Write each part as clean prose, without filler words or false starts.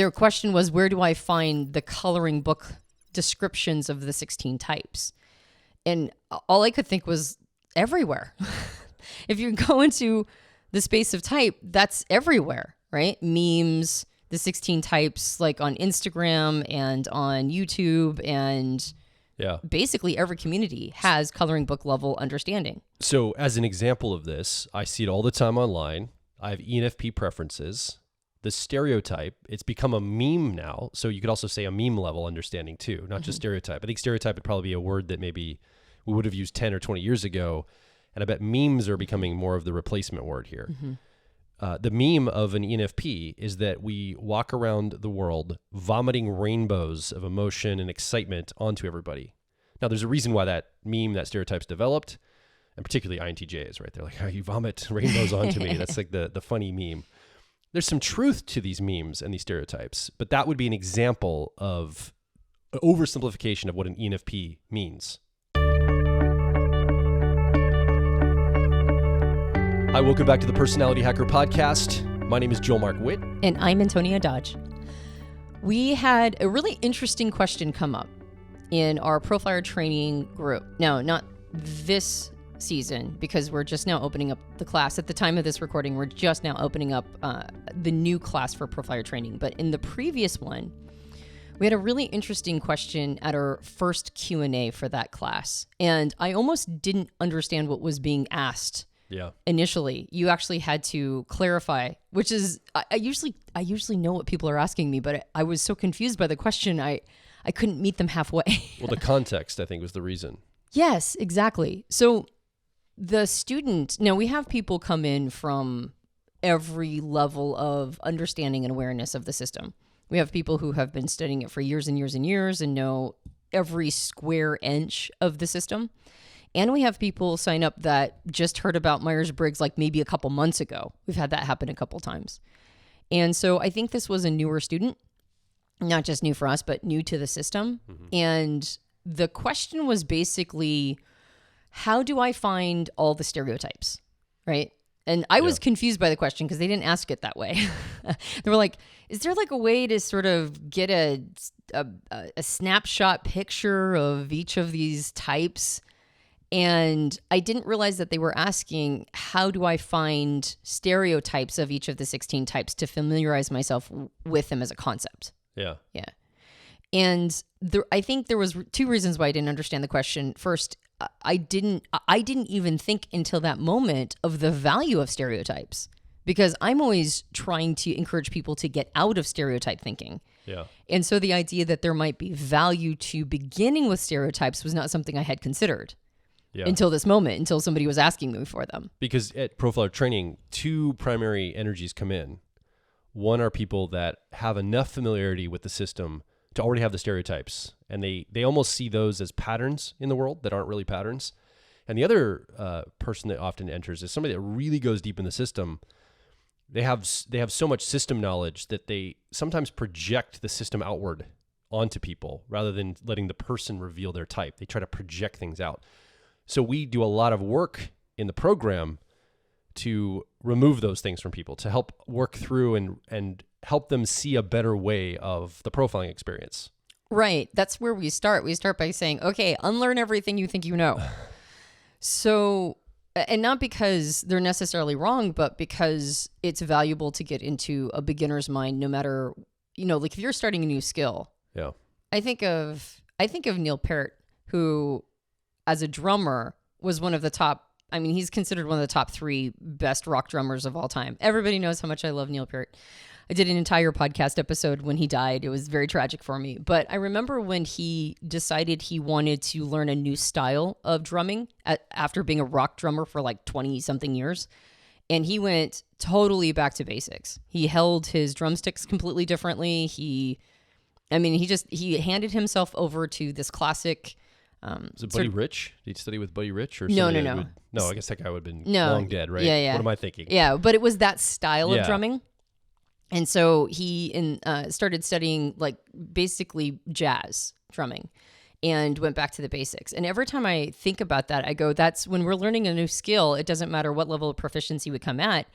their question was, where do I find the coloring book descriptions of the 16 types? And all I could think was everywhere. If you go into the space of type, that's everywhere, right? Memes, the 16 types, like on Instagram and on YouTube, and basically every community has coloring book level understanding. So as an example of this, I see it all the time online. I have ENFP preferences. The stereotype, it's become a meme now. So you could also say a meme level understanding too, not just stereotype. I think stereotype would probably be a word that maybe we would have used 10 or 20 years ago. And I bet memes are becoming more of the replacement word here. The meme of an ENFP is that we walk around the world vomiting rainbows of emotion and excitement onto everybody. Now, there's a reason why that meme, that stereotype's developed, and particularly INTJs, right? They're like, oh, you vomit rainbows onto me. That's like the funny meme. There's some truth to these memes and these stereotypes, but that would be an example of oversimplification of what an ENFP means. Hi, welcome back to the Personality Hacker Podcast. My name is Joel Mark Witt. And I'm Antonia Dodge. We had a really interesting question come up in our profiler training group. Now, not this season, because we're just now opening up the class. At the time of this recording, we're just now opening up the new class for profiler training. But in the previous one, we had a really interesting question at our first Q&A for that class. And I almost didn't understand what was being asked. Initially, you actually had to clarify, which is, I usually know what people are asking me, but I was so confused by the question, I couldn't meet them halfway. Well, the context, I think, was the reason. Yes, exactly. So the student, now we have people come in from every level of understanding and awareness of the system. We have people who have been studying it for years and years and years and know every square inch of the system. And we have people sign up that just heard about Myers-Briggs like maybe a couple months ago. We've had that happen a couple times. And so I think this was a newer student, not just new for us, but new to the system. And the question was basically, how do I find all the stereotypes, right? And I was confused by the question because they didn't ask it that way. They were like, is there like a way to sort of get a snapshot picture of each of these types? And I didn't realize that they were asking, how do I find stereotypes of each of the 16 types to familiarize myself with them as a concept? Yeah. And I think there was two reasons why I didn't understand the question. First, I didn't even think until that moment of the value of stereotypes, because I'm always trying to encourage people to get out of stereotype thinking. And so the idea that there might be value to beginning with stereotypes was not something I had considered. Until this moment, until somebody was asking me for them. Because at profiler training, two primary energies come in. One are people that have enough familiarity with the system to already have the stereotypes, and they almost see those as patterns in the world that aren't really patterns. And the other person that often enters is somebody that really goes deep in the system. They have so much system knowledge that they sometimes project the system outward onto people rather than letting the person reveal their type. They try to project things out. So we do a lot of work in the program to remove those things from people, to help work through and help them see a better way of the profiling experience. Right. That's where we start. We start by saying, okay, unlearn everything you think you know. So, and not because they're necessarily wrong, but because it's valuable to get into a beginner's mind, no matter, like if you're starting a new skill. I think of Neil Peart, who as a drummer was one of the top, he's considered one of the top 3 best rock drummers of all time. Everybody knows how much I love Neil Peart. I did an entire podcast episode when he died. It was very tragic for me. But I remember when he decided he wanted to learn a new style of drumming after being a rock drummer for like 20 something years. And he went totally back to basics. He held his drumsticks completely differently. He handed himself over to this classic. Was it Buddy Rich? Did he study with Buddy Rich? Or No. No, I guess that guy would have been long dead, right? Yeah. What am I thinking? Yeah, but it was that style of drumming. And so he started studying like basically jazz drumming and went back to the basics. And every time I think about that, I go, that's when we're learning a new skill, it doesn't matter what level of proficiency we come at.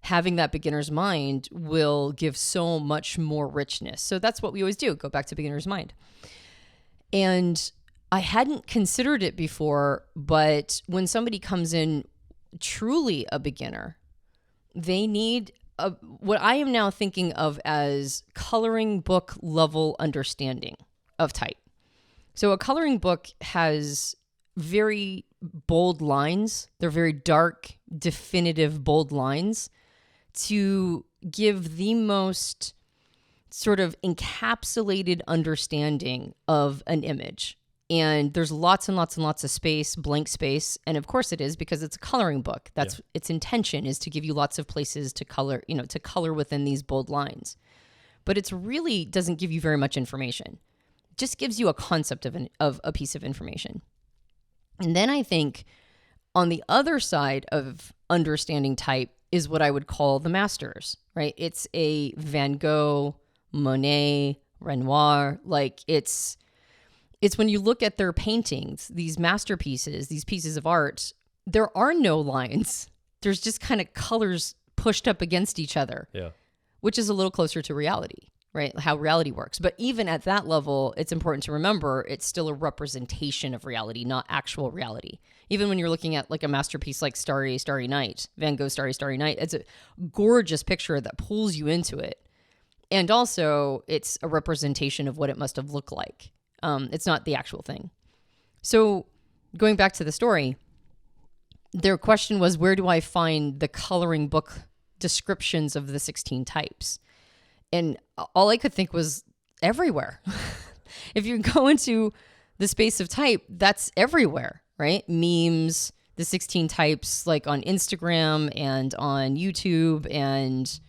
having that beginner's mind will give so much more richness. So that's what we always do, go back to beginner's mind. And I hadn't considered it before, but when somebody comes in truly a beginner, they need what I am now thinking of as coloring book level understanding of type. So a coloring book has very bold lines. They're very dark, definitive, bold lines to give the most sort of encapsulated understanding of an image. And there's lots and lots and lots of space, blank space. And of course it is, because it's a coloring book. That's its intention, is to give you lots of places to color, to color within these bold lines. But it's really doesn't give you very much information. It just gives you a concept of a piece of information. And then I think on the other side of understanding type is what I would call the masters, right? It's a Van Gogh, Monet, Renoir. Like it's when you look at their paintings, these masterpieces, these pieces of art, there are no lines. There's just kind of colors pushed up against each other, which is a little closer to reality, right? How reality works. But even at that level, it's important to remember it's still a representation of reality, not actual reality. Even when you're looking at like a masterpiece like Starry, Starry Night, Van Gogh's Starry, Starry Night, it's a gorgeous picture that pulls you into it. And also, it's a representation of what it must have looked like. It's not the actual thing. So going back to the story, their question was, where do I find the coloring book descriptions of the 16 types? And all I could think was everywhere. If you go into the space of type, that's everywhere, right? Memes, the 16 types, like on Instagram and on YouTube, and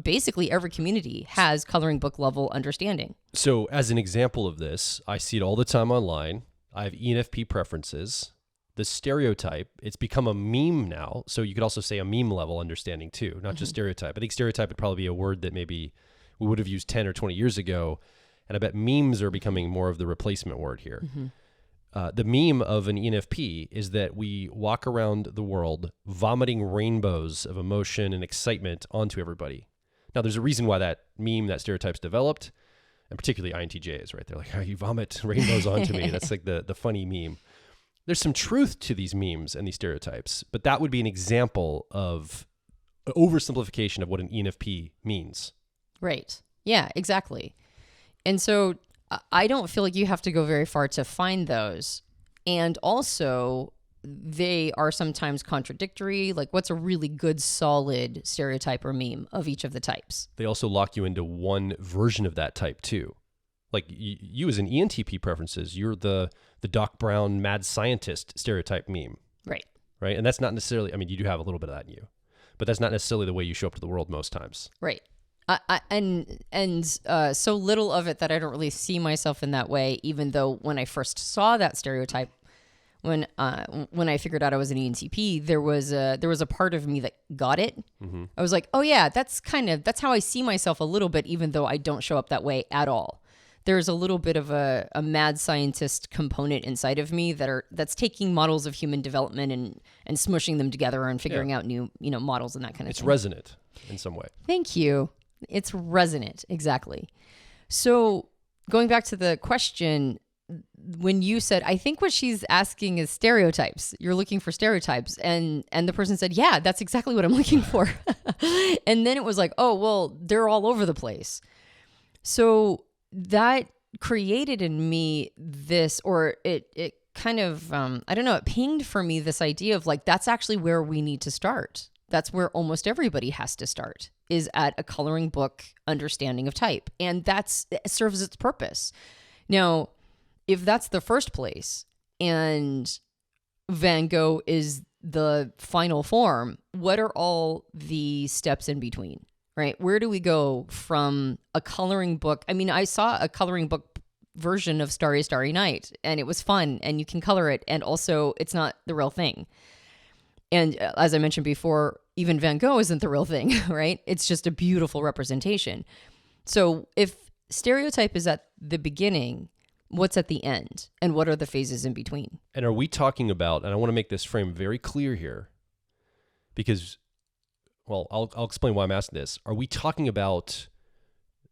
basically every community has coloring book level understanding. So as an example of this, I see it all the time online. I have ENFP preferences. The stereotype, it's become a meme now. So you could also say a meme level understanding too, not just stereotype. I think stereotype would probably be a word that maybe we would have used 10 or 20 years ago. And I bet memes are becoming more of the replacement word here. The meme of an ENFP is that we walk around the world vomiting rainbows of emotion and excitement onto everybody. Now, there's a reason why that meme, that stereotype's developed, and particularly INTJs, right? They're like, oh, you vomit rainbows onto me. That's like the funny meme. There's some truth to these memes and these stereotypes, but that would be an example of oversimplification of what an ENFP means. Right. Yeah, exactly. And so I don't feel like you have to go very far to find those. And also, they are sometimes contradictory. Like, what's a really good, solid stereotype or meme of each of the types? They also lock you into one version of that type, too. Like, you as an ENTP preferences, you're the Doc Brown mad scientist stereotype meme. Right. Right? And that's not necessarily, I mean, you do have a little bit of that in you, but that's not necessarily the way you show up to the world most times. Right. So little of it that I don't really see myself in that way, even though when I first saw that stereotype, when I figured out I was an ENTP, there was a part of me that got it. I was like, oh yeah, that's how I see myself a little bit, even though I don't show up that way at all. There's a little bit of a mad scientist component inside of me that's taking models of human development and smushing them together and figuring out new models and that kind of thing. It's resonant in some way. Thank you. It's resonant. Exactly. So going back to the question, when you said, I think what she's asking is stereotypes. You're looking for stereotypes. And the person said, yeah, that's exactly what I'm looking for. And then it was like, oh, well, they're all over the place. So that created in me this, or it kind of, I don't know, it pinged for me this idea of like, that's actually where we need to start. That's where almost everybody has to start, is at a coloring book understanding of type. And it serves its purpose. Now, if that's the first place and Van Gogh is the final form, what are all the steps in between, right? Where do we go from a coloring book? I mean, I saw a coloring book version of Starry, Starry Night, and it was fun, and you can color it, and also it's not the real thing. And as I mentioned before, even Van Gogh isn't the real thing, right? It's just a beautiful representation. So if stereotype is at the beginning, what's at the end? And what are the phases in between? And are we talking about, and I want to make this frame very clear here, because well, I'll explain why I'm asking this. Are we talking about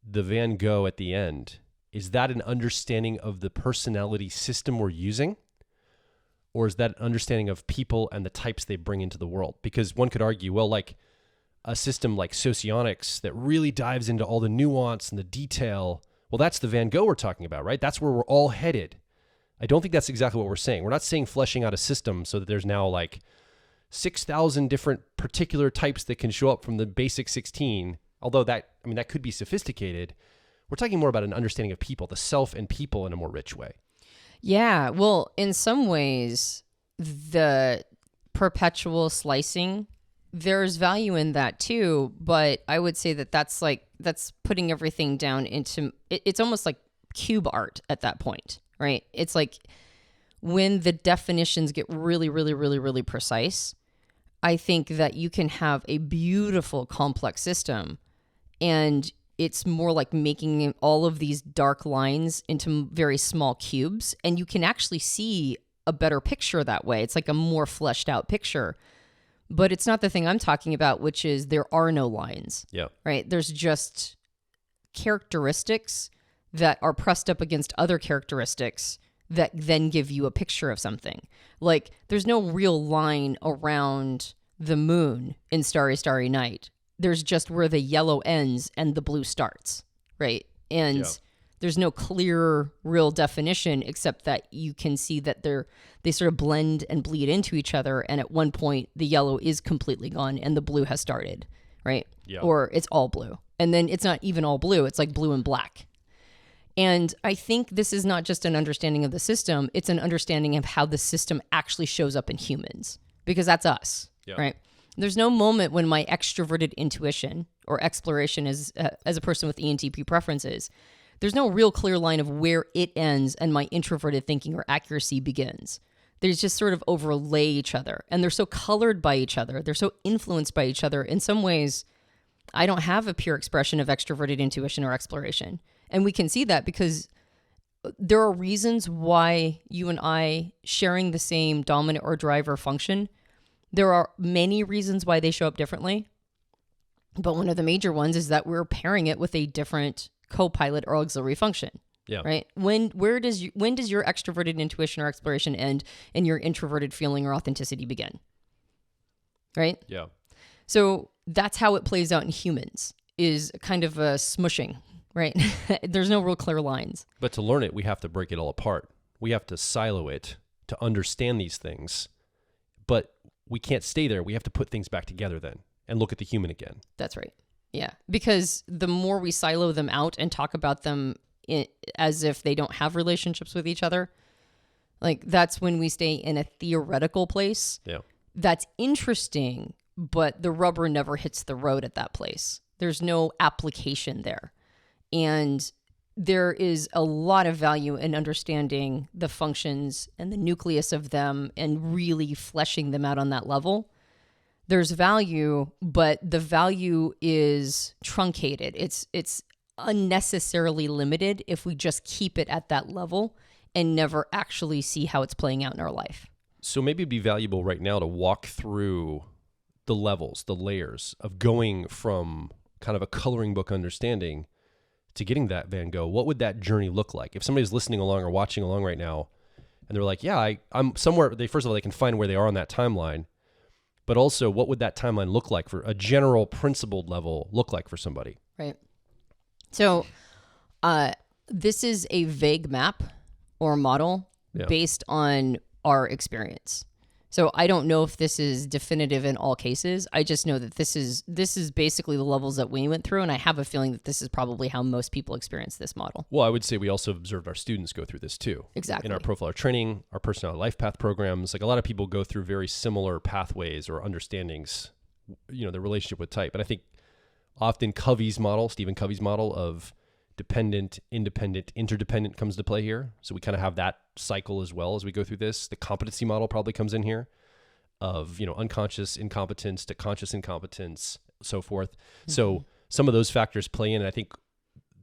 the Van Gogh at the end? Is that an understanding of the personality system we're using? Or is that an understanding of people and the types they bring into the world? Because one could argue, well, like a system like socionics that really dives into all the nuance and the detail, well, that's the Van Gogh we're talking about, right? That's where we're all headed. I don't think that's exactly what we're saying. We're not saying fleshing out a system so that there's now like 6,000 different particular types that can show up from the basic 16, although that could be sophisticated. We're talking more about an understanding of people, the self and people in a more rich way. Yeah, well, in some ways, the perpetual slicing, there's value in that too, but I would say that that's putting everything down into, it's almost like cube art at that point, right? It's like when the definitions get really, really, really, really precise, I think that you can have a beautiful complex system, and it's more like making all of these dark lines into very small cubes, and you can actually see a better picture that way. It's like a more fleshed out picture, but it's not the thing I'm talking about, which is there are no lines. Yeah. Right? There's just characteristics that are pressed up against other characteristics that then give you a picture of something. Like there's no real line around the moon in Starry, Starry Night. There's just where the yellow ends and the blue starts, right? And there's no clear, real definition except that you can see that they sort of blend and bleed into each other. And at one point, the yellow is completely gone and the blue has started, right? Yeah. Or it's all blue. And then it's not even all blue. It's like blue and black. And I think this is not just an understanding of the system. It's an understanding of how the system actually shows up in humans, because that's us, right? There's no moment when my extroverted intuition or exploration as a person with ENTP preferences, there's no real clear line of where it ends and my introverted thinking or accuracy begins. They just sort of overlay each other, and they're so colored by each other. They're so influenced by each other. In some ways, I don't have a pure expression of extroverted intuition or exploration. And we can see that because there are reasons why you and I sharing the same dominant or driver function, there are many reasons why they show up differently. But one of the major ones is that we're pairing it with a different co-pilot or auxiliary function. Yeah. Right. When does your extroverted intuition or exploration end and your introverted feeling or authenticity begin? Right. Yeah. So that's how it plays out in humans, is kind of a smushing, right? There's no real clear lines. But to learn it, we have to break it all apart. We have to silo it to understand these things. But we can't stay there. We have to put things back together then and look at the human again. That's right. Yeah. Because the more we silo them out and talk about them as if they don't have relationships with each other, like that's when we stay in a theoretical place. Yeah. That's interesting, but the rubber never hits the road at that place. There's no application there. And there is a lot of value in understanding the functions and the nucleus of them and really fleshing them out on that level. There's value, but the value is truncated. It's unnecessarily limited if we just keep it at that level and never actually see how it's playing out in our life. So maybe it'd be valuable right now to walk through the levels, the layers of going from kind of a coloring book understanding to getting that Van Gogh. What would that journey look like? If somebody's listening along or watching along right now and they're like, yeah, I'm somewhere, first of all, they can find where they are on that timeline, but also what would that timeline look like for a general principled level look like for somebody? Right. So this is a vague map or model based on our experience. So I don't know if this is definitive in all cases. I just know that this is basically the levels that we went through, and I have a feeling that this is probably how most people experience this model. Well, I would say we also observed our students go through this too. Exactly. In our profiler training, our personality life path programs, like a lot of people go through very similar pathways or understandings, their relationship with type. And I think often Stephen Covey's model of dependent, independent, interdependent comes to play here. So we kind of have that cycle as well as we go through this. The competency model probably comes in here of, unconscious incompetence to conscious incompetence, so forth. Mm-hmm. So some of those factors play in. And I think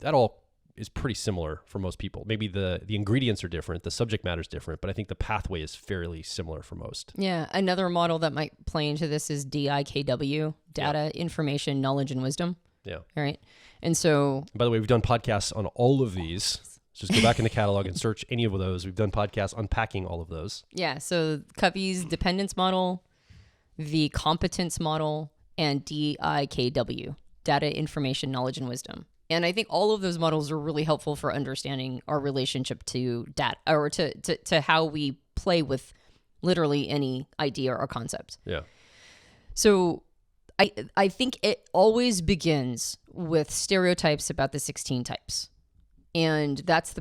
that all is pretty similar for most people. Maybe the ingredients are different, the subject matter is different, but I think the pathway is fairly similar for most. Yeah. Another model that might play into this is DIKW, data, information, knowledge, and wisdom. Yeah. All right. And so, By the way, we've done podcasts on all of these. So just go back in the catalog and search any of those. We've done podcasts unpacking all of those. yeah. So Covey's dependence model, the competence model, and DIKW, data, information, knowledge, and wisdom. And I think all of those models are really helpful for understanding our relationship to data, or to how we play with literally any idea or concept. Yeah. So I think it always begins with stereotypes about the 16 types. And that's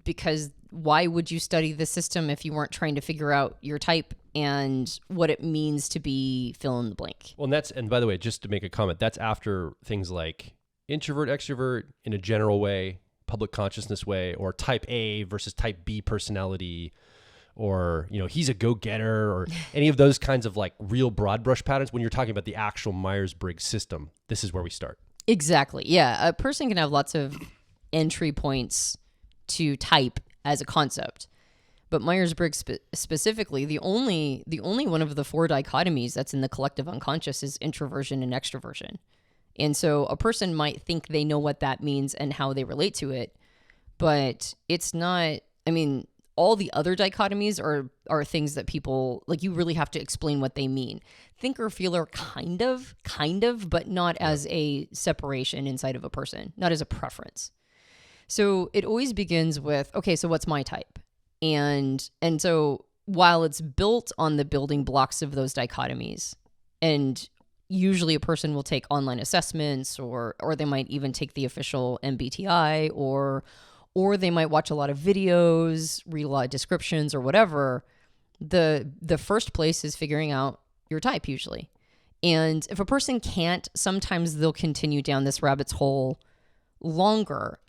because why would you study the system if you weren't trying to figure out your type and what it means to be fill in the blank? Well, and by the way, just to make a comment, that's after things like introvert, extrovert in a general way, public consciousness way, or type A versus type B personality, or, he's a go-getter, or any of those kinds of like real broad brush patterns. When you're talking about the actual Myers-Briggs system, this is where we start. Exactly. Yeah. A person can have lots of entry points to type as a concept. But Myers-Briggs specifically, the only one of the 4 dichotomies that's in the collective unconscious is introversion and extroversion. And so a person might think they know what that means and how they relate to it, but it's not. I mean, all the other dichotomies are things that people, like, you really have to explain what they mean. Thinker, feeler, kind of, but not as a separation inside of a person, not as a preference. So it always begins with, okay, so what's my type? And so while it's built on the building blocks of those dichotomies, and usually a person will take online assessments, or they might even take the official MBTI, or they might watch a lot of videos, read a lot of descriptions, or whatever, the first place is figuring out your type usually. And if a person can't, sometimes they'll continue down this rabbit's hole longer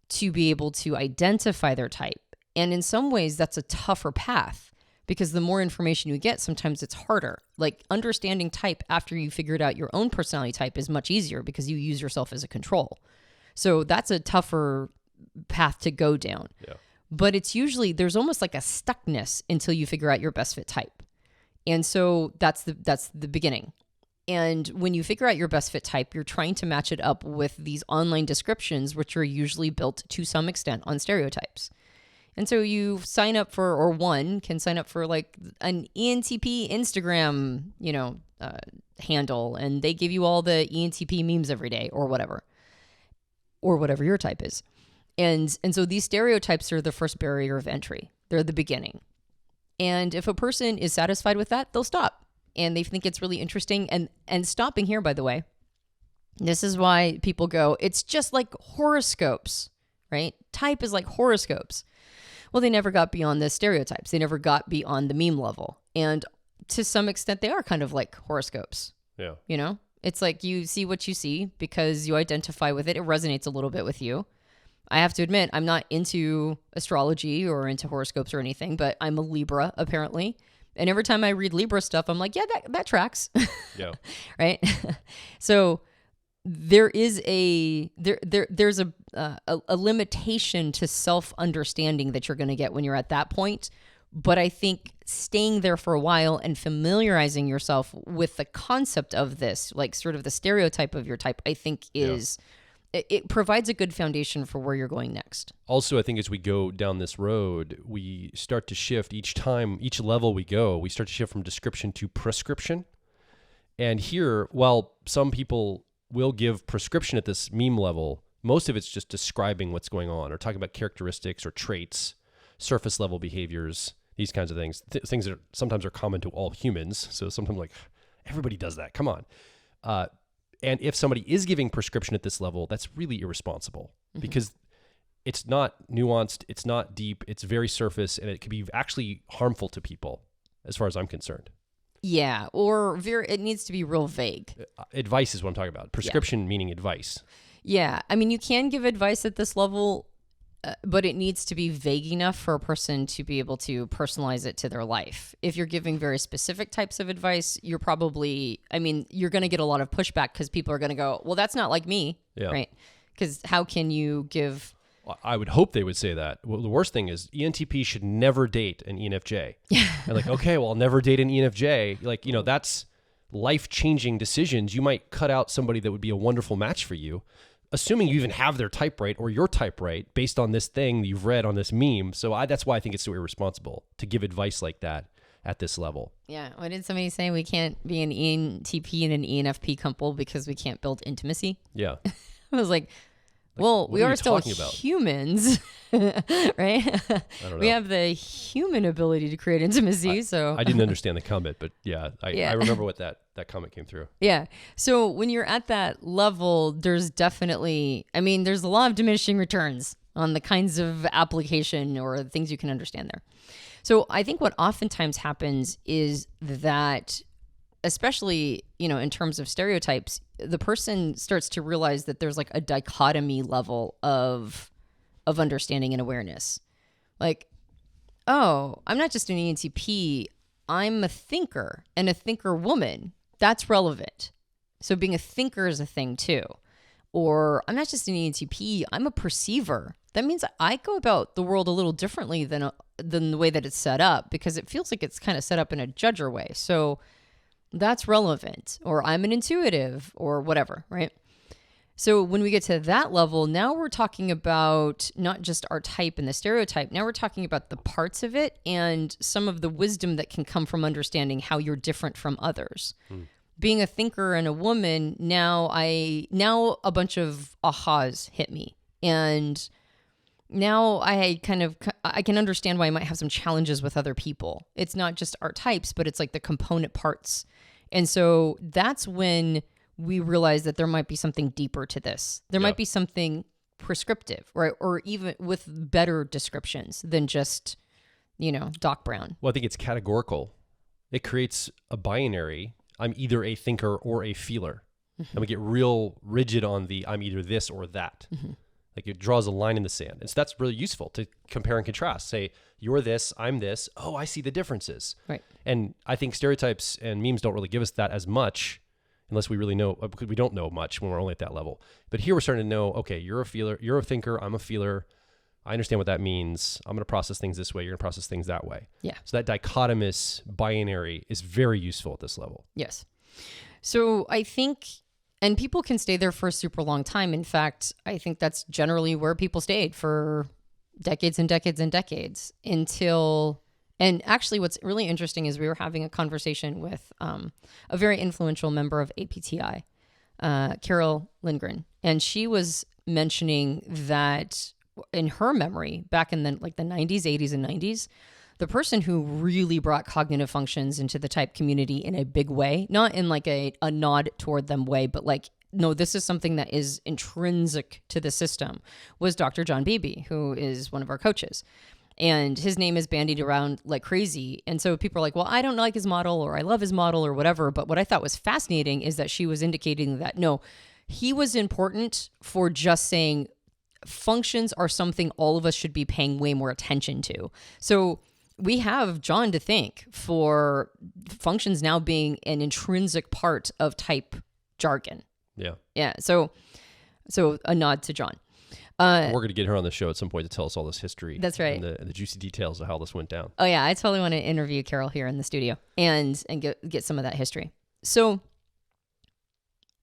to be able to identify their type. And in some ways, that's a tougher path, because the more information you get, sometimes it's harder. Like, understanding type after you figured out your own personality type is much easier because you use yourself as a control. So that's a tougher path to go down. Yeah. But it's usually, there's almost like a stuckness until you figure out your best fit type. And so that's the beginning. And when you figure out your best fit type, you're trying to match it up with these online descriptions, which are usually built to some extent on stereotypes. And so you sign up for, or one can sign up for like an ENTP Instagram, handle, and they give you all the ENTP memes every day, or whatever your type is. And so these stereotypes are the first barrier of entry. They're the beginning. And if a person is satisfied with that, they'll stop. And they think it's really interesting. And stopping here, by the way, this is why people go, it's just like horoscopes, right? Type is like horoscopes. Well, they never got beyond the stereotypes. They never got beyond the meme level. And to some extent, they are kind of like horoscopes. Yeah. It's like you see what you see because you identify with it. It resonates a little bit with you. I have to admit, I'm not into astrology or into horoscopes or anything, but I'm a Libra, apparently. And every time I read Libra stuff, I'm like, yeah, that tracks. Yeah. Right? So there is there's a limitation to self-understanding that you're going to get when you're at that point. But I think staying there for a while and familiarizing yourself with the concept of this, like sort of the stereotype of your type, I think is... Yeah. It provides a good foundation for where you're going next. Also, I think as we go down this road, we start to shift each level we go, we start to shift from description to prescription. And here, while some people will give prescription at this meme level, most of it's just describing what's going on, or talking about characteristics or traits, surface level behaviors, these kinds of things, things that sometimes are common to all humans. So sometimes like, everybody does that, come on. And if somebody is giving prescription at this level, that's really irresponsible, because it's not nuanced, it's not deep, it's very surface, and it could be actually harmful to people, as far as I'm concerned. Yeah, or it needs to be real vague. Advice is what I'm talking about. Prescription meaning advice. Yeah, I mean, you can give advice at this level, but it needs to be vague enough for a person to be able to personalize it to their life. If you're giving very specific types of advice, you're going to get a lot of pushback because people are going to go, well, that's not like me, right? Because how can you give... I would hope they would say that. Well, the worst thing is ENTP should never date an ENFJ. And like, okay, well, I'll never date an ENFJ. Like, that's life-changing decisions. You might cut out somebody that would be a wonderful match for you, assuming you even have their type right or your type right based on this thing that you've read on this meme. So that's why I think it's so irresponsible to give advice like that at this level. Yeah. What did somebody say? We can't be an ENTP and an ENFP couple because we can't build intimacy. Yeah. I was like, well, we are still humans, right? I don't know. We have the human ability to create intimacy. So I didn't understand the comment, but I remember what that comment came through. Yeah. So when you're at that level, there's definitely, there's a lot of diminishing returns on the kinds of application or things you can understand there. So I think what oftentimes happens is that, especially, in terms of stereotypes, the person starts to realize that there's like a dichotomy level of understanding and awareness. Like, oh, I'm not just an ENTP, I'm a thinker and a thinker woman. That's relevant. So being a thinker is a thing too. Or I'm not just an ENTP, I'm a perceiver. That means I go about the world a little differently than the way that it's set up, because it feels like it's kind of set up in a judger way. So that's relevant. Or I'm an intuitive or whatever, right? So when we get to that level, now we're talking about not just our type and the stereotype. Now we're talking about the parts of it and some of the wisdom that can come from understanding how you're different from others. Being a thinker and a woman, now a bunch of ahas hit me. And now I can understand why I might have some challenges with other people. It's not just our types, but it's like the component parts. And so that's when we realize that there might be something deeper to this. There might be something prescriptive, right? Or even with better descriptions than just, Doc Brown. Well, I think it's categorical. It creates a binary. I'm either a thinker or a feeler. And we get real rigid on the I'm either this or that. Like it draws a line in the sand. And so that's really useful to compare and contrast. Say, you're this, I'm this. Oh, I see the differences. Right. And I think stereotypes and memes don't really give us that as much unless we really know, because we don't know much when we're only at that level. But here we're starting to know, okay, you're a feeler, you're a thinker, I'm a feeler. I understand what that means. I'm going to process things this way. You're going to process things that way. Yeah. So that dichotomous binary is very useful at this level. Yes. So I think, and people can stay there for a super long time. In fact, I think that's generally where people stayed for decades and decades and decades until, and actually what's really interesting is we were having a conversation with a very influential member of APTI, Carol Lindgren, and she was mentioning that in her memory, back in the 90s, 80s, and 90s, the person who really brought cognitive functions into the type community in a big way, not in like a nod toward them way, but like, no, this is something that is intrinsic to the system, was Dr. John Beebe, who is one of our coaches. And his name is bandied around like crazy. And so people are like, well, I don't like his model, or I love his model, or whatever. But what I thought was fascinating is that she was indicating that, no, he was important for just saying functions are something all of us should be paying way more attention to. So we have John to thank for functions now being an intrinsic part of type jargon. Yeah. Yeah. So a nod to John. We're going to get her on the show at some point to tell us all this history. That's right. And the juicy details of how this went down. Oh yeah. I totally want to interview Carol here in the studio and get some of that history. So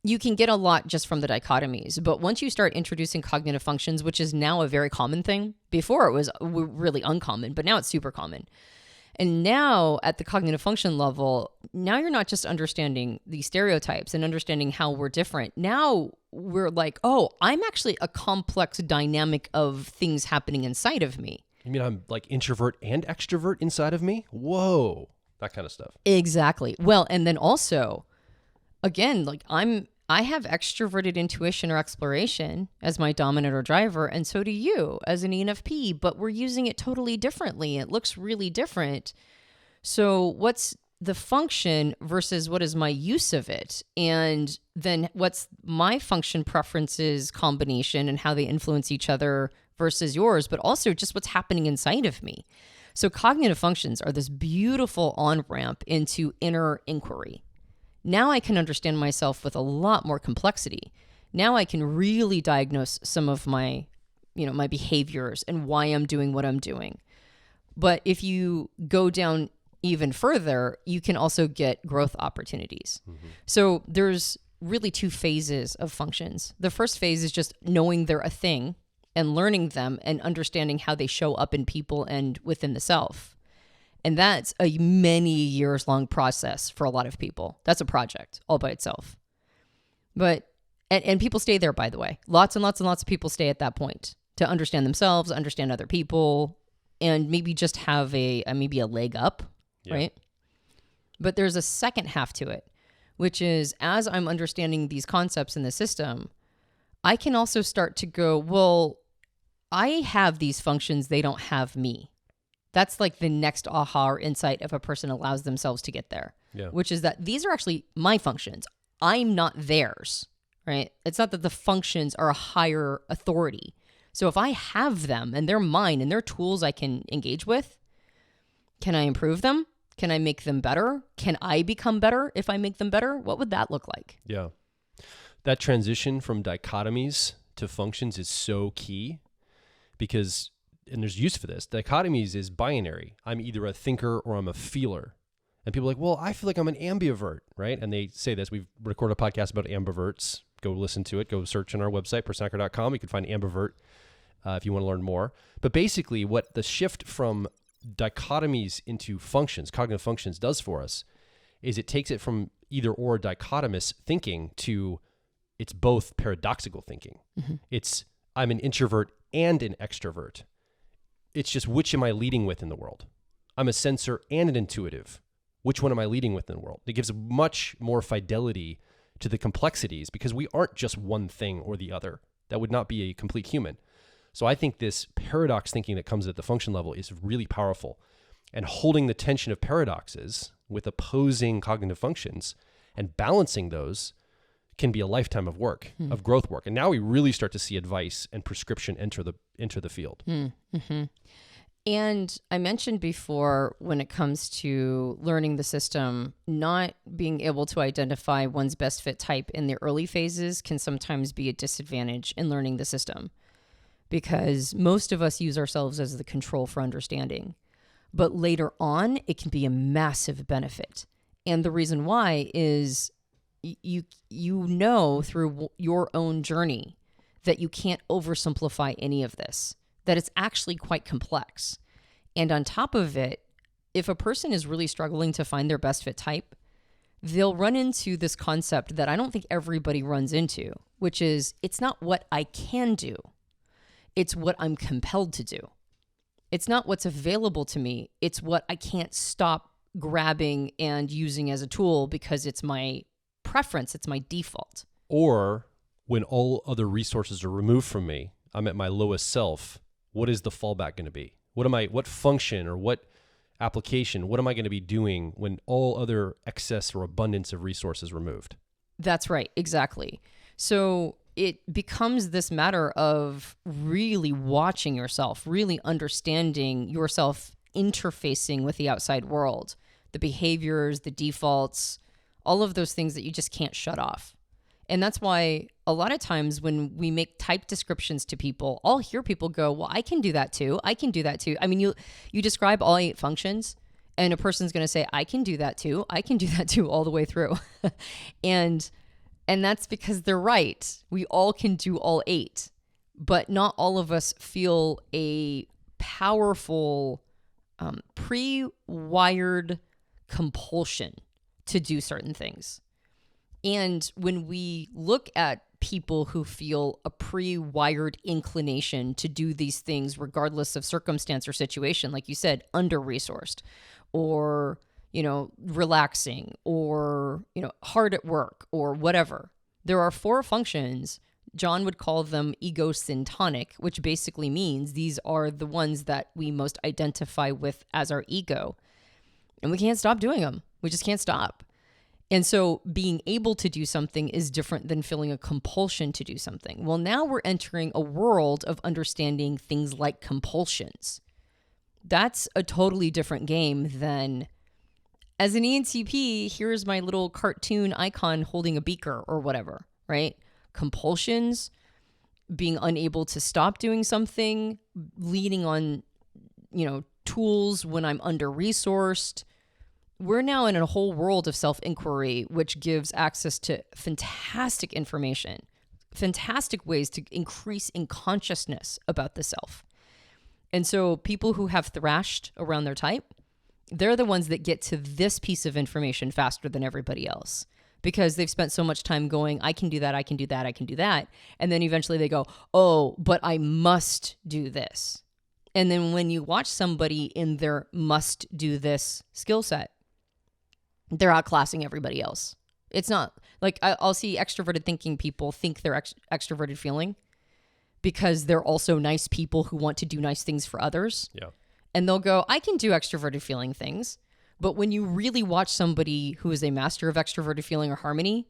you can get a lot just from the dichotomies, but once you start introducing cognitive functions, which is now a very common thing, before it was really uncommon, but now it's super common. And now at the cognitive function level, now you're not just understanding the stereotypes and understanding how we're different. Now we're like, oh, I'm actually a complex dynamic of things happening inside of me. You mean I'm like introvert and extrovert inside of me? Whoa, that kind of stuff. Exactly. Well, and then also, again, like I have extroverted intuition or exploration as my dominant or driver, and so do you as an ENFP, but we're using it totally differently. It looks really different. So what's the function versus what is my use of it? And then what's my function preferences combination and how they influence each other versus yours, but also just what's happening inside of me. So cognitive functions are this beautiful on-ramp into inner inquiry. Now I can understand myself with a lot more complexity. Now I can really diagnose some of my, my behaviors and why I'm doing what I'm doing. But if you go down even further, you can also get growth opportunities. So there's really two phases of functions. The first phase is just knowing they're a thing and learning them and understanding how they show up in people and within the self. And that's a many years long process for a lot of people. That's a project all by itself. But, and people stay there, by the way. Lots and lots and lots of people stay at that point to understand themselves, understand other people, and maybe just have maybe a leg up, right? But there's a second half to it, which is as I'm understanding these concepts in the system, I can also start to go, well, I have these functions, they don't have me. That's like the next aha or insight if a person allows themselves to get there, which is that these are actually my functions. I'm not theirs, right? It's not that the functions are a higher authority. So if I have them and they're mine and they're tools I can engage with, can I improve them? Can I make them better? Can I become better if I make them better? What would that look like? Yeah. That transition from dichotomies to functions is so key because, and there's use for this, dichotomies is binary. I'm either a thinker or I'm a feeler. And people are like, well, I feel like I'm an ambivert, right? And they say this. We've recorded a podcast about ambiverts. Go listen to it. Go search on our website, personhacker.com. You can find ambivert if you want to learn more. But basically what the shift from dichotomies into functions, cognitive functions, does for us is it takes it from either or dichotomous thinking to it's both paradoxical thinking. It's I'm an introvert and an extrovert. It's just which am I leading with in the world? I'm a sensor and an intuitive. Which one am I leading with in the world? It gives much more fidelity to the complexities because we aren't just one thing or the other. That would not be a complete human. So I think this paradox thinking that comes at the function level is really powerful. And holding the tension of paradoxes with opposing cognitive functions and balancing those can be a lifetime of work, of growth work. And now we really start to see advice and prescription enter the field. And I mentioned before, when it comes to learning the system, not being able to identify one's best fit type in the early phases can sometimes be a disadvantage in learning the system, because most of us use ourselves as the control for understanding. But later on, it can be a massive benefit. And the reason why is you know through your own journey that you can't oversimplify any of this, that it's actually quite complex. And on top of it, if a person is really struggling to find their best fit type, they'll run into this concept that I don't think everybody runs into, which is it's not what I can do. It's what I'm compelled to do. It's not what's available to me. It's what I can't stop grabbing and using as a tool because it's my preference. It's my default. Or when all other resources are removed from me, I'm at my lowest self. What is the fallback going to be? What function or what application, what am I going to be doing when all other excess or abundance of resources removed? That's right. Exactly. So it becomes this matter of really watching yourself, really understanding yourself interfacing with the outside world, the behaviors, the defaults, all of those things that you just can't shut off. And that's why a lot of times when we make type descriptions to people, I'll hear people go, well, I can do that too. I can do that too. I mean, you describe all 8 functions and a person's going to say, I can do that too. I can do that too all the way through. and that's because they're right. We all can do all 8, but not all of us feel a powerful pre-wired compulsion to do certain things. And when we look at people who feel a pre-wired inclination to do these things regardless of circumstance or situation, like you said, under-resourced or, relaxing or, hard at work or whatever, there are 4 functions. John would call them egosyntonic, which basically means these are the ones that we most identify with as our ego. And we can't stop doing them. We just can't stop. And so being able to do something is different than feeling a compulsion to do something. Well, now we're entering a world of understanding things like compulsions. That's a totally different game than, as an ENTP, here's my little cartoon icon holding a beaker or whatever, right? compulsions, being unable to stop doing something, leaning on, tools when I'm under-resourced. We're now in a whole world of self-inquiry, which gives access to fantastic information, fantastic ways to increase in consciousness about the self. And so people who have thrashed around their type, they're the ones that get to this piece of information faster than everybody else, because they've spent so much time going, I can do that, I can do that, I can do that. And then eventually they go, oh, but I must do this. And then when you watch somebody in their must do this skill set, they're outclassing everybody else. It's not like I'll see extroverted thinking people think they're extroverted feeling because they're also nice people who want to do nice things for others. Yeah. And they'll go, I can do extroverted feeling things. But when you really watch somebody who is a master of extroverted feeling or harmony,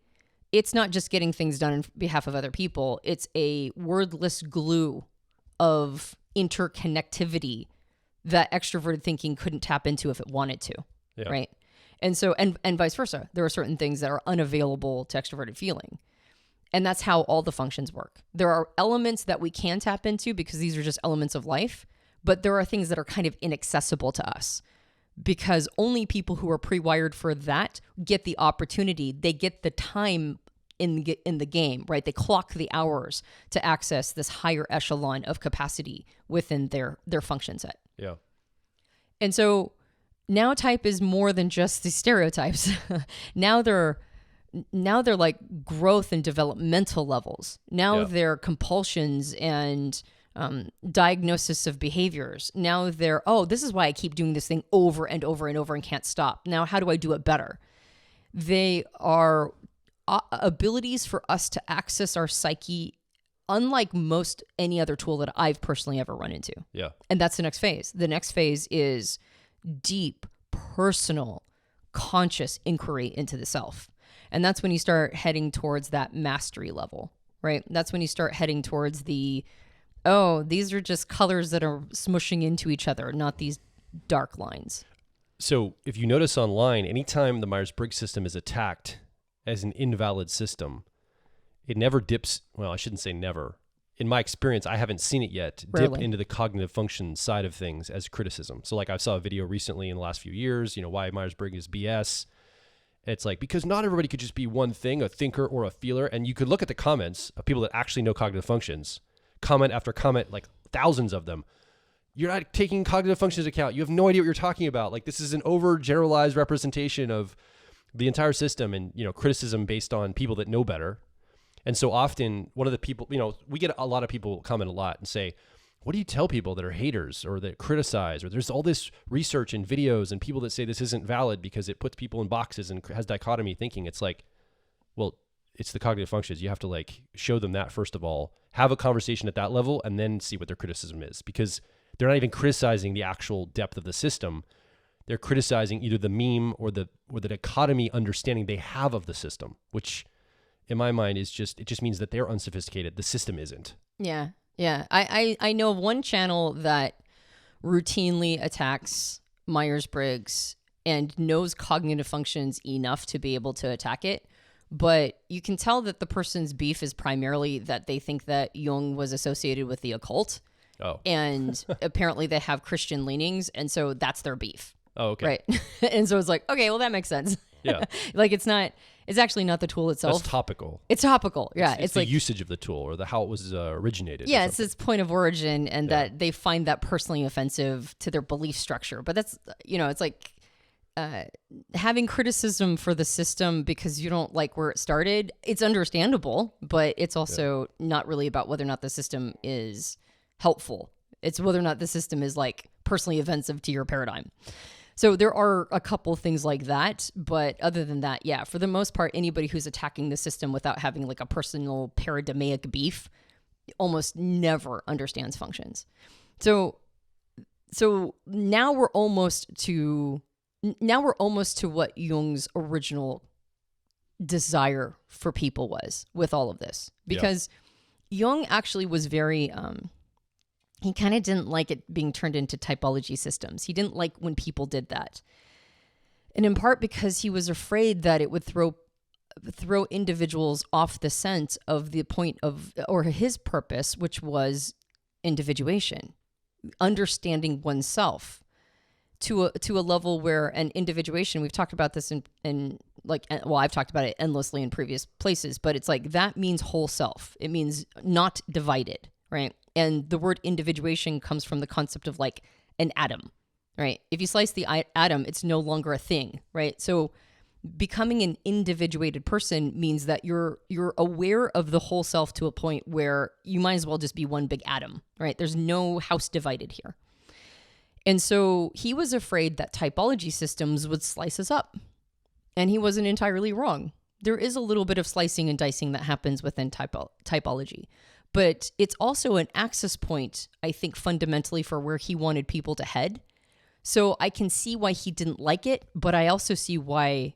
it's not just getting things done on behalf of other people. It's a wordless glue of interconnectivity that extroverted thinking couldn't tap into if it wanted to, right? And so, and vice versa. There are certain things that are unavailable to extroverted feeling. And that's how all the functions work. There are elements that we can tap into because these are just elements of life, but there are things that are kind of inaccessible to us because only people who are pre-wired for that get the opportunity. They get the time in the game, right? They clock the hours to access this higher echelon of capacity within their function set. Yeah. And so now type is more than just the stereotypes. Now they're like growth and developmental levels. Now they're compulsions and diagnosis of behaviors. Now they're, this is why I keep doing this thing over and over and over and can't stop. Now, how do I do it better? They are abilities for us to access our psyche unlike most any other tool that I've personally ever run into. Yeah. And that's the next phase. The next phase is deep, personal, conscious inquiry into the self. And that's when you start heading towards that mastery level, right? That's when you start heading towards these are just colors that are smushing into each other, not these dark lines. So if you notice online, anytime the Myers-Briggs system is attacked as an invalid system, it never dips. Well, I shouldn't say never. In my experience, I haven't seen it yet dip into the cognitive function side of things as criticism. So like I saw a video recently in the last few years, why Myers-Briggs is BS. It's like, because not everybody could just be one thing, a thinker or a feeler. And you could look at the comments of people that actually know cognitive functions, comment after comment, like thousands of them. You're not taking cognitive functions into account. You have no idea what you're talking about. Like, this is an over generalized representation of the entire system and, criticism based on people that know better. And so often one of the people, we get a lot of people comment a lot and say, what do you tell people that are haters or that criticize, or there's all this research and videos and people that say this isn't valid because it puts people in boxes and has dichotomy thinking. It's like, well, it's the cognitive functions. You have to show them that first of all, have a conversation at that level, and then see what their criticism is, because they're not even criticizing the actual depth of the system. They're criticizing either the meme or the dichotomy understanding they have of the system, which in my mind it just means that they're unsophisticated. The system isn't. Yeah. Yeah. I know of one channel that routinely attacks Myers-Briggs and knows cognitive functions enough to be able to attack it. But you can tell that the person's beef is primarily that they think that Jung was associated with the occult. Oh. And apparently they have Christian leanings. And so that's their beef. Oh, okay. Right. And so it's like, okay, well, that makes sense. Yeah. It's actually not the tool itself. That's topical. It's topical. Yeah. It's the usage of the tool or how it was originated. Yeah. It's its point of origin and that they find that personally offensive to their belief structure. But that's, it's like having criticism for the system because you don't like where it started. It's understandable, but it's also not really about whether or not the system is helpful. It's whether or not the system is personally offensive to your paradigm. So there are a couple things like that, but other than that, for the most part, anybody who's attacking the system without having a personal paradigmatic beef almost never understands functions. So now we're almost to what Jung's original desire for people was with all of this, because Jung actually was very he kind of didn't like it being turned into typology systems. He didn't like when people did that. And in part because he was afraid that it would throw throw individuals off the scent of the point of, or his purpose, which was individuation, understanding oneself to a level where an individuation, we've talked about this in like, well, I've talked about it endlessly in previous places, but it's like, that means whole self. It means not divided, right? And the word individuation comes from the concept of like an atom, right? If you slice the atom, it's no longer a thing, right? So becoming an individuated person means that you're aware of the whole self to a point where you might as well just be one big atom, right? There's no house divided here. And so he was afraid that typology systems would slice us up. And he wasn't entirely wrong. There is a little bit of slicing and dicing that happens within typology. But it's also an access point, I think, fundamentally for where he wanted people to head. So I can see why he didn't like it, but I also see why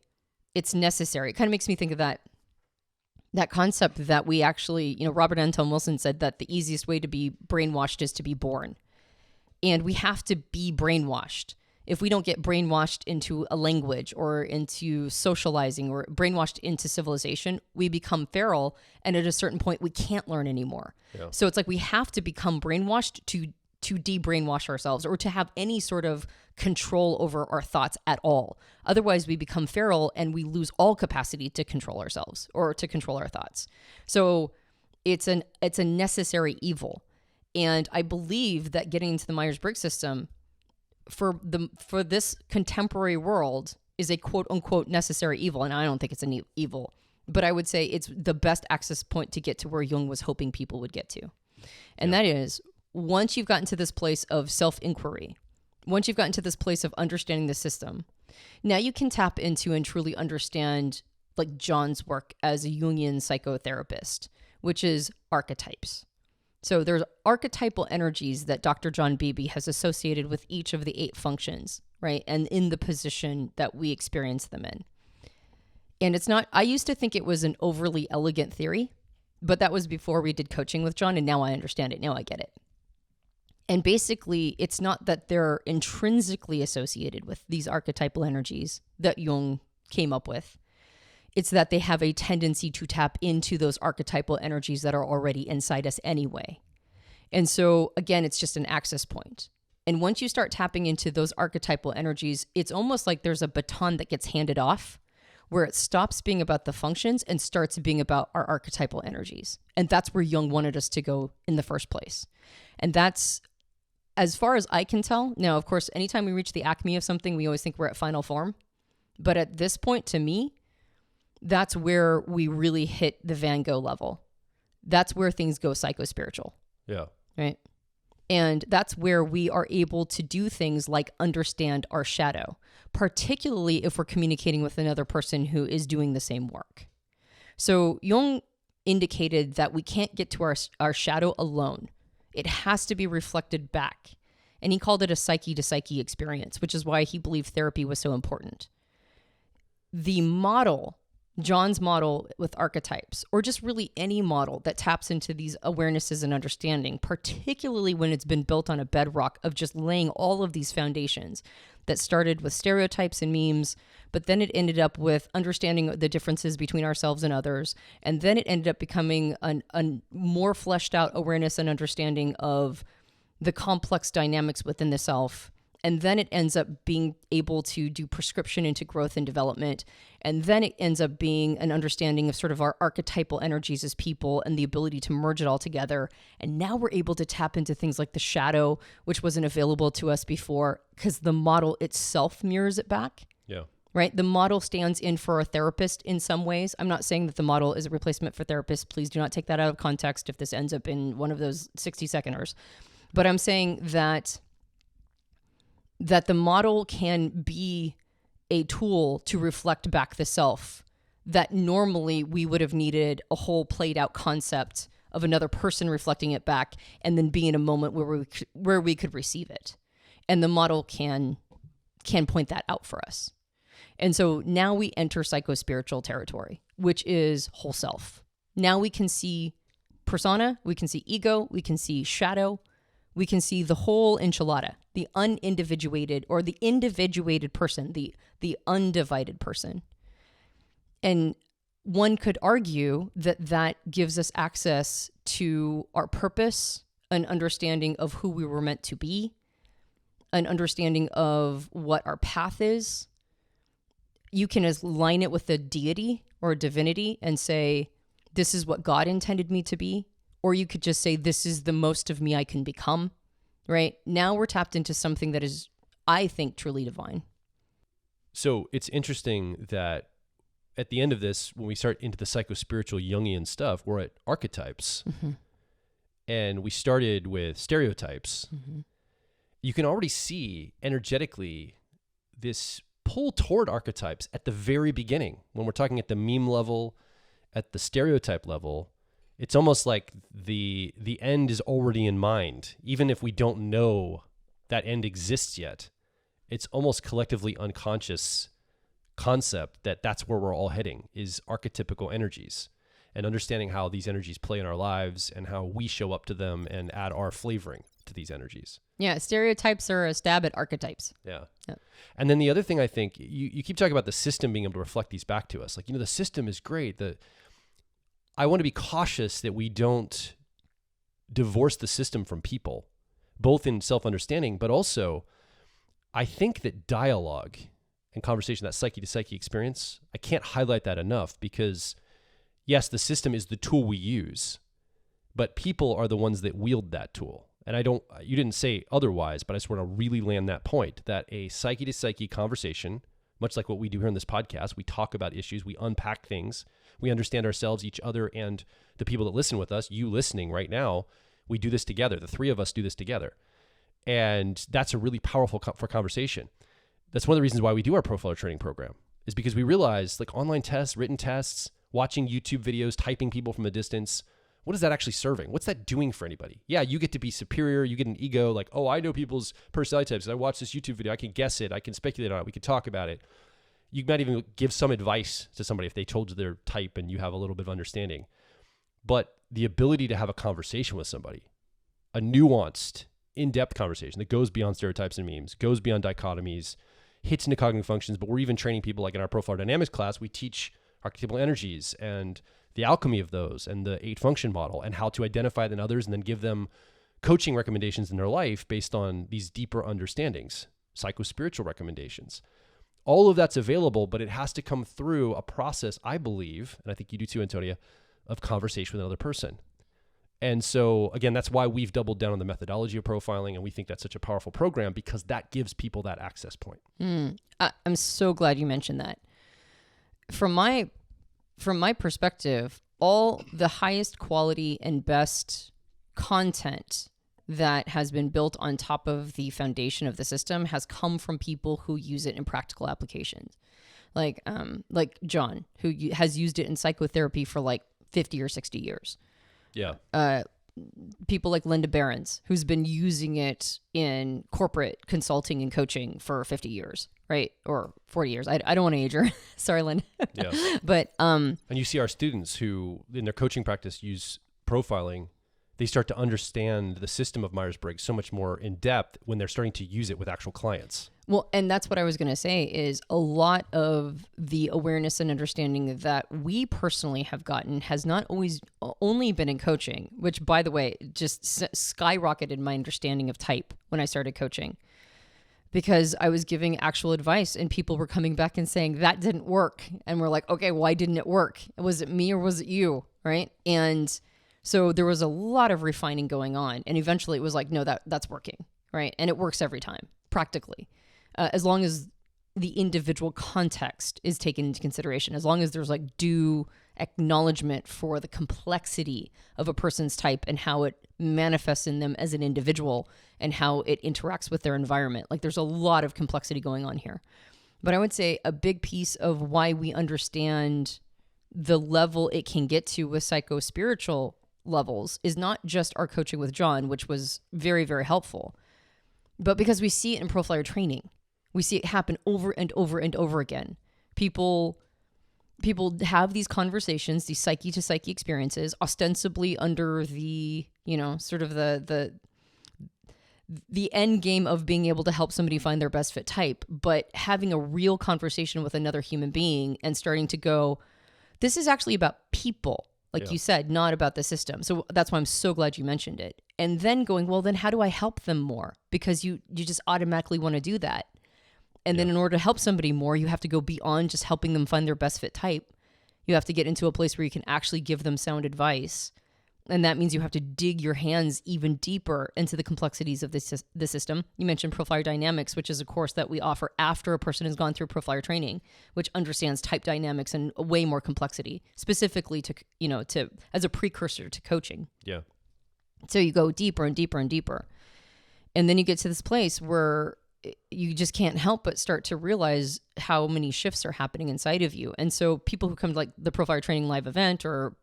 it's necessary. It kind of makes me think of that concept that we actually, Robert Anton Wilson said that the easiest way to be brainwashed is to be born. And we have to be brainwashed. If we don't get brainwashed into a language or into socializing or brainwashed into civilization, we become feral. And at a certain point, we can't learn anymore. Yeah. So it's like we have to become brainwashed to de-brainwash ourselves or to have any sort of control over our thoughts at all. Otherwise, we become feral and we lose all capacity to control ourselves or to control our thoughts. So it's a necessary evil. And I believe that getting into the Myers-Briggs system for this contemporary world is a quote unquote necessary evil. And I don't think it's an evil, but I would say it's the best access point to get to where Jung was hoping people would get to. And that is, once you've gotten to this place of self-inquiry, once you've gotten to this place of understanding the system, now you can tap into and truly understand like John's work as a Jungian psychotherapist, which is archetypes. So there's archetypal energies that Dr. John Beebe has associated with each of the 8 functions, right? And in the position that we experience them in. And it's not, I used to think it was an overly elegant theory, but that was before we did coaching with John, and now I understand it. Now I get it. And basically, it's not that they're intrinsically associated with these archetypal energies that Jung came up with. It's that they have a tendency to tap into those archetypal energies that are already inside us anyway. And so, again, it's just an access point. And once you start tapping into those archetypal energies, it's almost like there's a baton that gets handed off where it stops being about the functions and starts being about our archetypal energies. And that's where Jung wanted us to go in the first place. And that's, as far as I can tell, now, of course, anytime we reach the acme of something, we always think we're at final form. But at this point, to me, that's where we really hit the Van Gogh level. That's where things go psychospiritual. Yeah. Right? And that's where we are able to do things like understand our shadow, particularly if we're communicating with another person who is doing the same work. So Jung indicated that we can't get to our shadow alone. It has to be reflected back. And he called it a psyche-to-psyche experience, which is why he believed therapy was so important. The model, John's model with archetypes, or just really any model that taps into these awarenesses and understanding, particularly when it's been built on a bedrock of just laying all of these foundations that started with stereotypes and memes, but then it ended up with understanding the differences between ourselves and others. And then it ended up becoming a more fleshed out awareness and understanding of the complex dynamics within the self. And then it ends up being able to do prescription into growth and development. And then it ends up being an understanding of sort of our archetypal energies as people and the ability to merge it all together. And now we're able to tap into things like the shadow, which wasn't available to us before, because the model itself mirrors it back. Yeah. Right? The model stands in for a therapist in some ways. I'm not saying that the model is a replacement for therapists. Please do not take that out of context if this ends up in one of those 60-seconders. But I'm saying that the model can be a tool to reflect back the self that normally we would have needed a whole played out concept of another person reflecting it back and then be in a moment where we could receive it. And the model can point that out for us. And so now we enter psychospiritual territory, which is whole self. Now we can see persona, we can see ego, we can see shadow, we can see the whole enchilada, the unindividuated or the individuated person, the undivided person. And one could argue that that gives us access to our purpose, an understanding of who we were meant to be, an understanding of what our path is. You can align it with a deity or a divinity and say, this is what God intended me to be. Or you could just say, this is the most of me I can become, right? Now we're tapped into something that is, I think, truly divine. So it's interesting that at the end of this, when we start into the psychospiritual Jungian stuff, we're at archetypes. And we started with stereotypes. You can already see energetically this pull toward archetypes at the very beginning. When we're talking at the meme level, at the stereotype level, it's almost like the end is already in mind. Even if we don't know that end exists yet, it's almost collectively unconscious concept that that's where we're all heading, is archetypical energies, and understanding how these energies play in our lives and how we show up to them and add our flavoring to these energies. Yeah, stereotypes are a stab at archetypes. Yeah. And then the other thing, I think, you keep talking about the system being able to reflect these back to us. Like, the system is great. I want to be cautious that we don't divorce the system from people, both in self-understanding, but also I think that dialogue and conversation, that psyche to psyche experience, I can't highlight that enough, because yes, the system is the tool we use, but people are the ones that wield that tool. And you didn't say otherwise, but I just want to really land that point, that a psyche to psyche conversation, much like what we do here in this podcast, we talk about issues, we unpack things, we understand ourselves, each other, and the people that listen with us, you listening right now, we do this together. The three of us do this together. And that's a really powerful for conversation. That's one of the reasons why we do our profiler training program, is because we realize, like, online tests, written tests, watching YouTube videos, typing people from a distance, what is that actually serving? What's that doing for anybody? Yeah, you get to be superior. You get an ego like, oh, I know people's personality types. I watched this YouTube video. I can guess it. I can speculate on it. We can talk about it. You might even give some advice to somebody if they told you their type and you have a little bit of understanding. But the ability to have a conversation with somebody, a nuanced, in-depth conversation that goes beyond stereotypes and memes, goes beyond dichotomies, hits into cognitive functions, but we're even training people, like in our profile dynamics class, we teach archetypal energies and the alchemy of those and the 8 function model and how to identify them in others, and then give them coaching recommendations in their life based on these deeper understandings, psychospiritual recommendations. All of that's available, but it has to come through a process, I believe, and I think you do too, Antonia, of conversation with another person. And so, again, that's why we've doubled down on the methodology of profiling, and we think that's such a powerful program, because that gives people that access point. I'm so glad you mentioned that. From my perspective, all the highest quality and best content that has been built on top of the foundation of the system has come from people who use it in practical applications. Like John, who has used it in psychotherapy for like 50 or 60 years. Yeah. People like Linda Behrens, who's been using it in corporate consulting and coaching for 50 years, right? Or 40 years. I don't want to age her. Sorry, Linda. Yeah. But and you see our students who in their coaching practice use profiling, they start to understand the system of Myers-Briggs so much more in depth when they're starting to use it with actual clients. Well, and that's what I was going to say, is a lot of the awareness and understanding that we personally have gotten has not always only been in coaching, which, by the way, just skyrocketed my understanding of type when I started coaching, because I was giving actual advice and people were coming back and saying that didn't work. And we're like, okay, why didn't it work? Was it me or was it you? Right. And so there was a lot of refining going on. And eventually it was like, no, that's working. Right. And it works every time, practically. As long as the individual context is taken into consideration, as long as there's like due acknowledgement for the complexity of a person's type and how it manifests in them as an individual and how it interacts with their environment. Like, there's a lot of complexity going on here. But I would say a big piece of why we understand the level it can get to with psychospiritual levels is not just our coaching with John, which was very, very helpful, but because we see it in profiler training. We see it happen over and over and over again. People have these conversations, these psyche to psyche experiences, ostensibly under the, sort of the end game of being able to help somebody find their best fit type, but having a real conversation with another human being and starting to go, This is actually about people, like Yeah. you said, not about the system. So that's why I'm so glad you mentioned it. And then going, well, then how do I help them more? Because you just automatically want to do that. And then in order to help somebody more, you have to go beyond just helping them find their best fit type. You have to get into a place where you can actually give them sound advice. And that means you have to dig your hands even deeper into the complexities of the system. You mentioned Profiler Dynamics, which is a course that we offer after a person has gone through Profiler training, which understands type dynamics and way more complexity, specifically to as a precursor to coaching. Yeah. So you go deeper and deeper and deeper. And then you get to this place where you just can't help but start to realize how many shifts are happening inside of you. And so people who come to like the Profiler Training live event, or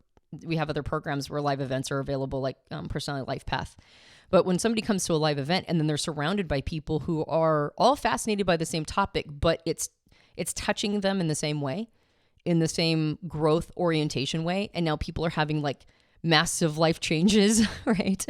we have other programs where live events are available, like Personality Life Path. But when somebody comes to a live event and then they're surrounded by people who are all fascinated by the same topic, but it's touching them in the same way, in the same growth orientation way. And now people are having like massive life changes, right?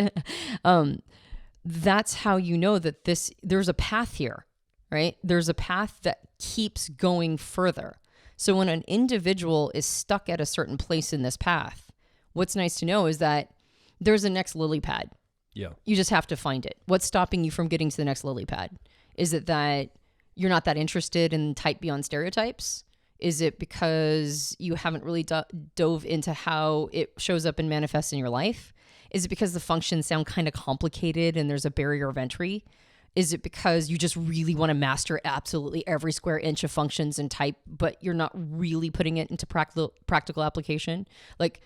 That's how you know that there's a path here, right? There's a path that keeps going further. So when an individual is stuck at a certain place in this path, what's nice to know is that there's a next lily pad. Yeah. You just have to find it. What's stopping you from getting to the next lily pad? Is it that you're not that interested in type beyond stereotypes? Is it because you haven't really dove into how it shows up and manifests in your life? Is it because the functions sound kind of complicated and there's a barrier of entry? Is it because you just really want to master absolutely every square inch of functions and type, but you're not really putting it into practical application? Like,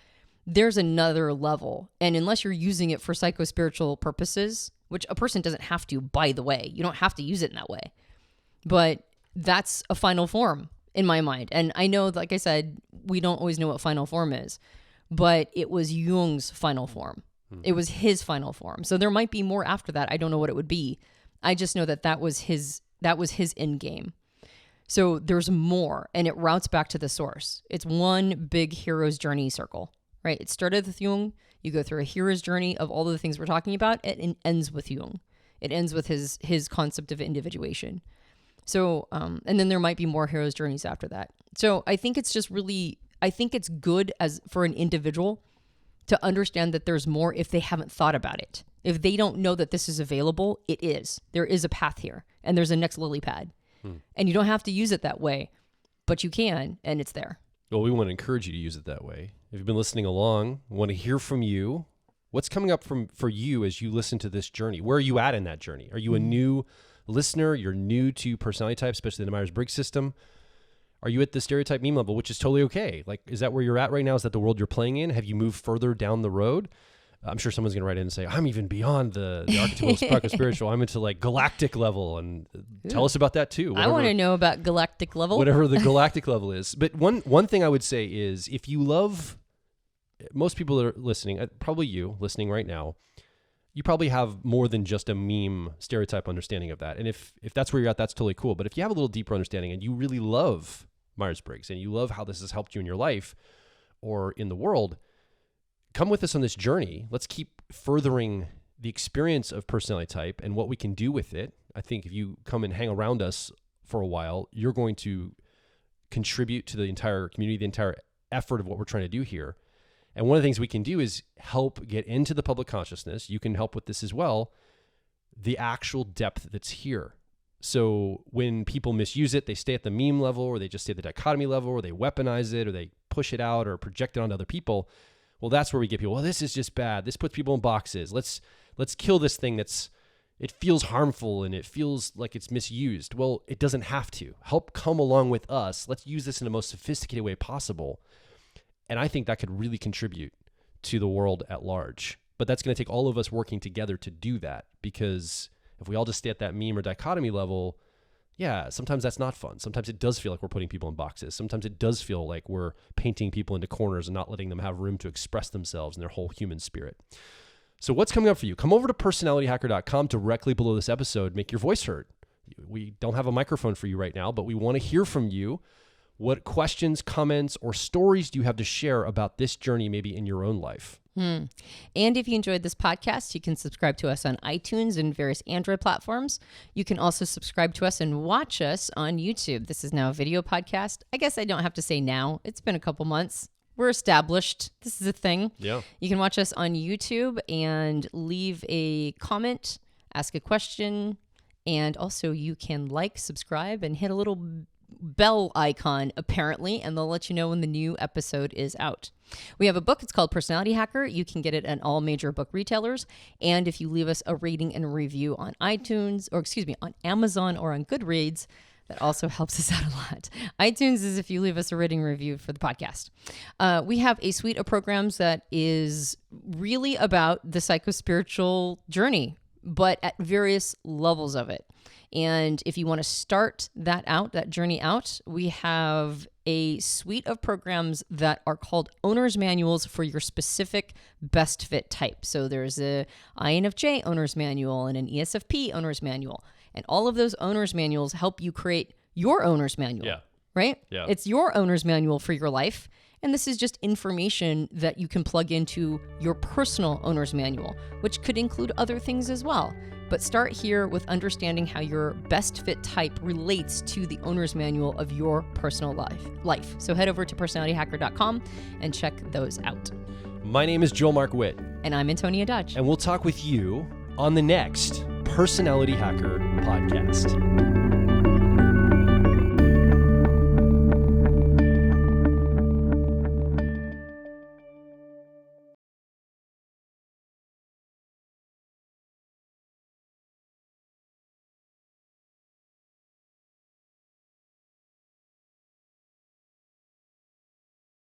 there's another level. And unless you're using it for psychospiritual purposes, which a person doesn't have to, by the way, you don't have to use it in that way. But that's a final form in my mind. And I know, like I said, we don't always know what final form is, but it was Jung's final form. It was his final form. So there might be more after that. I don't know what it would be. I just know that was his end game. So there's more, and it routes back to the source. It's one big hero's journey circle, right? It started with Jung. You go through a hero's journey of all of the things we're talking about. It ends with Jung. It ends with his concept of individuation. So, and then there might be more hero's journeys after that. So I think it's good for an individual to understand that there's more if they haven't thought about it. If they don't know that this is available, it is. There is a path here, and there's a next lily pad. And you don't have to use it that way, but you can, and it's there. Well, we want to encourage you to use it that way. If you've been listening along, we want to hear from you. What's coming up for you as you listen to this journey? Where are you at in that journey? Are you a new listener? You're new to personality type, especially the Myers-Briggs system. Are you at the stereotype meme level, which is totally okay? Like, is that where you're at right now? Is that the world you're playing in? Have you moved further down the road? I'm sure someone's going to write in and say, I'm even beyond the archetypal Psychospiritual. I'm into like galactic level. And tell us about that too. I want to know about galactic level. Whatever the galactic level is. But one thing I would say is, if you love, most people that are listening, probably you listening right now, you probably have more than just a meme stereotype understanding of that. And if that's where you're at, that's totally cool. But if you have a little deeper understanding and you really love Myers-Briggs and you love how this has helped you in your life or in the world, come with us on this journey. Let's keep furthering the experience of personality type and what we can do with it. I think if you come and hang around us for a while, you're going to contribute to the entire community, the entire effort of what we're trying to do here. And one of the things we can do is help get into the public consciousness. You can help with this as well, the actual depth that's here. So when people misuse it, they stay at the meme level, or they just stay at the dichotomy level, or they weaponize it, or they push it out or project it onto other people. Well, that's where we get people, well, this is just bad. This puts people in boxes. Let's kill this thing it feels harmful and it feels like it's misused. Well, it doesn't have to. Help come along with us. Let's use this in the most sophisticated way possible. And I think that could really contribute to the world at large. But that's going to take all of us working together to do that, because if we all just stay at that meme or dichotomy level, yeah, sometimes that's not fun. Sometimes it does feel like we're putting people in boxes. Sometimes it does feel like we're painting people into corners and not letting them have room to express themselves and their whole human spirit. So what's coming up for you? Come over to personalityhacker.com directly below this episode. Make your voice heard. We don't have a microphone for you right now, but we want to hear from you. What questions, comments, or stories do you have to share about this journey maybe in your own life? And if you enjoyed this podcast, you can subscribe to us on iTunes and various Android platforms. You can also subscribe to us and watch us on YouTube. This is now a video podcast. I guess I don't have to say now. It's been a couple months. We're established. This is a thing. Yeah. You can watch us on YouTube and leave a comment, ask a question, and also you can like, subscribe, and hit a little bell icon, apparently, and they'll let you know when the new episode is out. We have a book. It's called Personality Hacker. You can get it at all major book retailers. And if you leave us a rating and a review on iTunes, or excuse me, on Amazon or on Goodreads, that also helps us out a lot. iTunes is if you leave us a rating review for the podcast. We have a suite of programs that is really about the psychospiritual journey, but at various levels of it. And if you want to start that out, that journey out, we have a suite of programs that are called owner's manuals for your specific best fit type. So there's a INFJ owner's manual and an ESFP owner's manual. And all of those owner's manuals help you create your owner's manual. Yeah. Right? Yeah. It's your owner's manual for your life. And this is just information that you can plug into your personal owner's manual, which could include other things as well. But start here with understanding how your best fit type relates to the owner's manual of your personal life. So head over to personalityhacker.com and check those out. My name is Joel Mark Witt. And I'm Antonia Dodge. And we'll talk with you on the next Personality Hacker podcast.